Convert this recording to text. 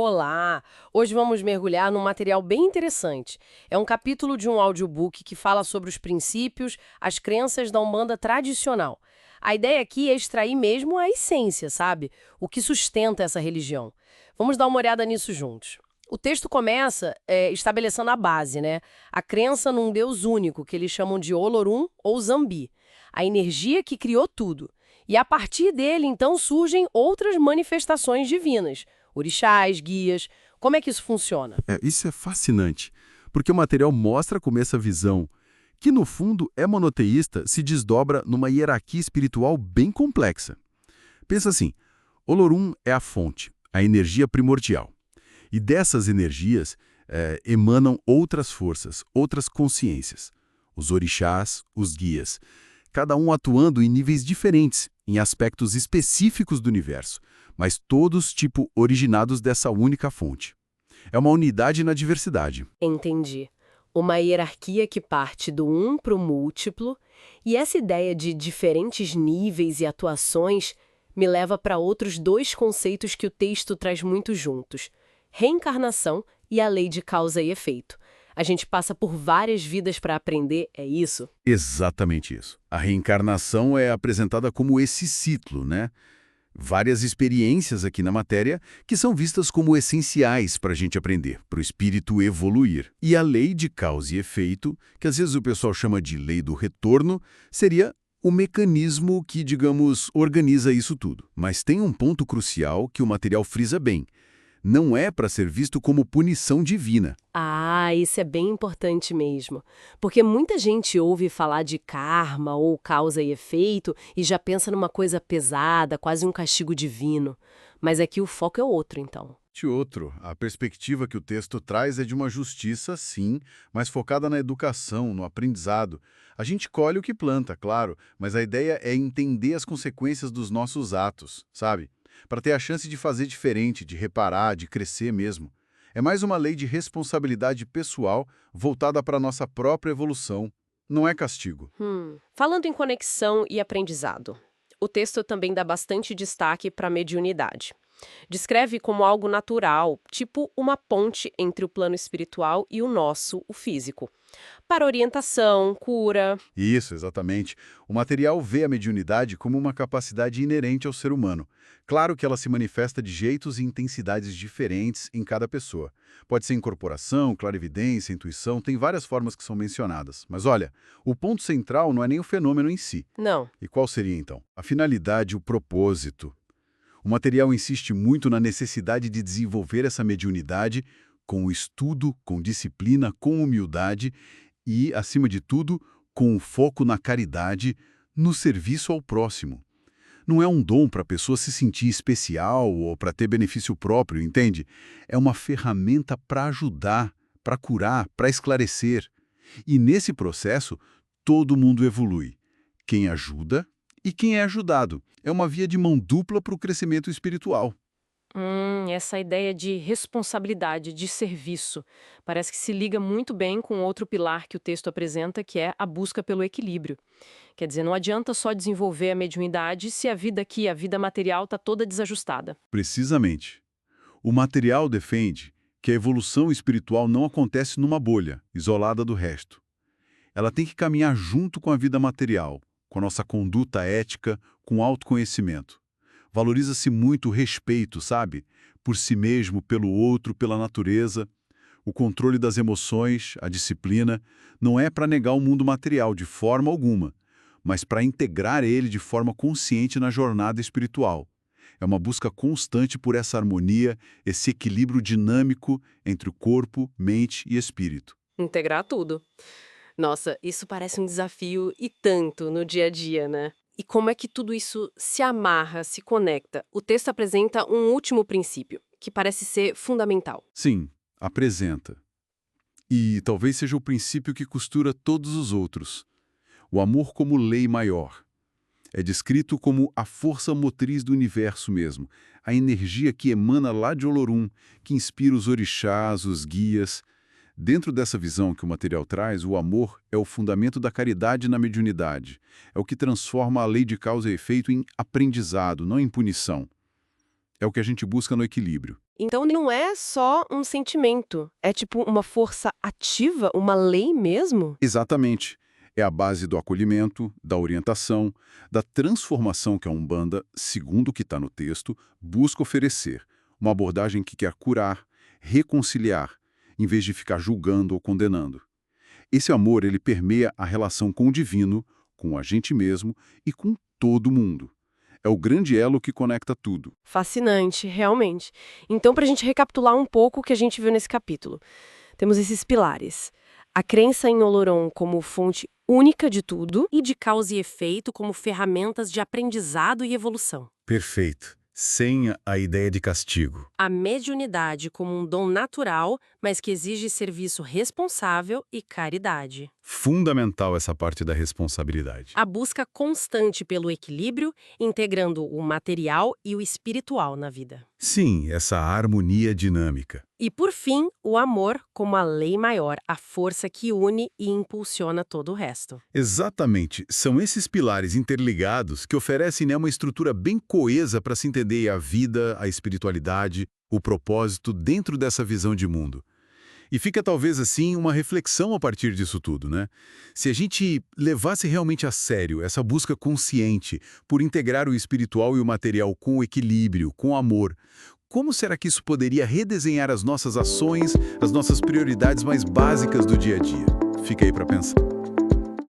Olá! Hoje vamos mergulhar num material bem interessante. É um capítulo de um audiobook que fala sobre os princípios, as crenças da Umbanda tradicional. A ideia aqui é extrair mesmo a essência, sabe? O que sustenta essa religião. Vamos dar uma olhada nisso juntos. O texto começa estabelecendo a base, né? A crença num Deus único, que eles chamam de Olorum ou Zambi, a energia que criou tudo. E a partir dele, então, surgem outras manifestações divinas, orixás, guias. Como é que isso funciona? Isso é fascinante, porque o material mostra como essa visão, que no fundo é monoteísta, se desdobra numa hierarquia espiritual bem complexa. Pensa assim, Olorum é a fonte, a energia primordial. E dessas energias emanam outras forças, outras consciências. Os orixás, os guias, cada um atuando em níveis diferentes, em aspectos específicos do universo, mas todos, originados dessa única fonte. É uma unidade na diversidade. Entendi. Uma hierarquia que parte do um para o múltiplo, e essa ideia de diferentes níveis e atuações me leva para outros dois conceitos que o texto traz muito juntos: reencarnação e a lei de causa e efeito. A gente passa por várias vidas para aprender, é isso? Exatamente isso. A reencarnação é apresentada como esse ciclo, né? Várias experiências aqui na matéria que são vistas como essenciais para a gente aprender, para o espírito evoluir. E a lei de causa e efeito, que às vezes o pessoal chama de lei do retorno, seria o mecanismo que, digamos, organiza isso tudo. Mas tem um ponto crucial que o material frisa bem. Não é para ser visto como punição divina. Ah, isso é bem importante mesmo. Porque muita gente ouve falar de karma ou causa e efeito e já pensa numa coisa pesada, quase um castigo divino. Mas aqui o foco é outro, então. A perspectiva que o texto traz é de uma justiça, sim, mas focada na educação, no aprendizado. A gente colhe o que planta, claro, mas a ideia é entender as consequências dos nossos atos, sabe? Para ter a chance de fazer diferente, de reparar, de crescer mesmo. É mais uma lei de responsabilidade pessoal voltada para a nossa própria evolução. Não é castigo. Falando em conexão e aprendizado, o texto também dá bastante destaque para a mediunidade. Descreve como algo natural, tipo uma ponte entre o plano espiritual e o nosso, o físico. Para orientação, cura. Isso, exatamente. O material vê a mediunidade como uma capacidade inerente ao ser humano. Claro que ela se manifesta de jeitos e intensidades diferentes em cada pessoa. Pode ser incorporação, clarividência, intuição, tem várias formas que são mencionadas. Mas olha, o ponto central não é nem o fenômeno em si. Não. E qual seria então? A finalidade, o propósito. O material insiste muito na necessidade de desenvolver essa mediunidade com o estudo, com disciplina, com humildade e, acima de tudo, com o foco na caridade, no serviço ao próximo. Não é um dom para a pessoa se sentir especial ou para ter benefício próprio, entende? É uma ferramenta para ajudar, para curar, para esclarecer. E nesse processo, todo mundo evolui. Quem ajuda e quem é ajudado. É uma via de mão dupla para o crescimento espiritual. Essa ideia de responsabilidade, de serviço, parece que se liga muito bem com outro pilar que o texto apresenta, que é a busca pelo equilíbrio. Quer dizer, não adianta só desenvolver a mediunidade se a vida aqui, a vida material, está toda desajustada. Precisamente. O material defende que a evolução espiritual não acontece numa bolha, isolada do resto. Ela tem que caminhar junto com a vida material, com a nossa conduta ética, com o autoconhecimento. Valoriza-se muito o respeito, sabe? Por si mesmo, pelo outro, pela natureza. O controle das emoções, a disciplina, não é para negar o mundo material de forma alguma, mas para integrar ele de forma consciente na jornada espiritual. É uma busca constante por essa harmonia, esse equilíbrio dinâmico entre o corpo, mente e espírito. Integrar tudo. Nossa, isso parece um desafio e tanto no dia a dia, né? E como é que tudo isso se amarra, se conecta? O texto apresenta um último princípio, que parece ser fundamental. Sim, apresenta. E talvez seja o princípio que costura todos os outros. O amor como lei maior. É descrito como a força motriz do universo mesmo, a energia que emana lá de Olorum, que inspira os orixás, os guias. Dentro dessa visão que o material traz, o amor é o fundamento da caridade na mediunidade. É o que transforma a lei de causa e efeito em aprendizado, não em punição. É o que a gente busca no equilíbrio. Então não é só um sentimento, é tipo uma força ativa, uma lei mesmo? Exatamente. É a base do acolhimento, da orientação, da transformação que a Umbanda, segundo o que está no texto, busca oferecer. Uma abordagem que quer curar, reconciliar, em vez de ficar julgando ou condenando. Esse amor, ele permeia a relação com o divino, com a gente mesmo e com todo mundo. É o grande elo que conecta tudo. Fascinante, realmente. Então, para a gente recapitular um pouco o que a gente viu nesse capítulo, temos esses pilares. A crença em Oloron como fonte única de tudo e de causa e efeito como ferramentas de aprendizado e evolução. Perfeito. Sem a ideia de castigo. A mediunidade como um dom natural, mas que exige serviço responsável e caridade. Fundamental essa parte da responsabilidade. A busca constante pelo equilíbrio, integrando o material e o espiritual na vida. Sim, essa harmonia dinâmica. E, por fim, o amor como a lei maior, a força que une e impulsiona todo o resto. Exatamente. São esses pilares interligados que oferecem, né, uma estrutura bem coesa para se entender a vida, a espiritualidade, o propósito dentro dessa visão de mundo. E fica talvez assim uma reflexão a partir disso tudo, né? Se a gente levasse realmente a sério essa busca consciente por integrar o espiritual e o material com equilíbrio, com amor, como será que isso poderia redesenhar as nossas ações, as nossas prioridades mais básicas do dia a dia? Fica aí para pensar.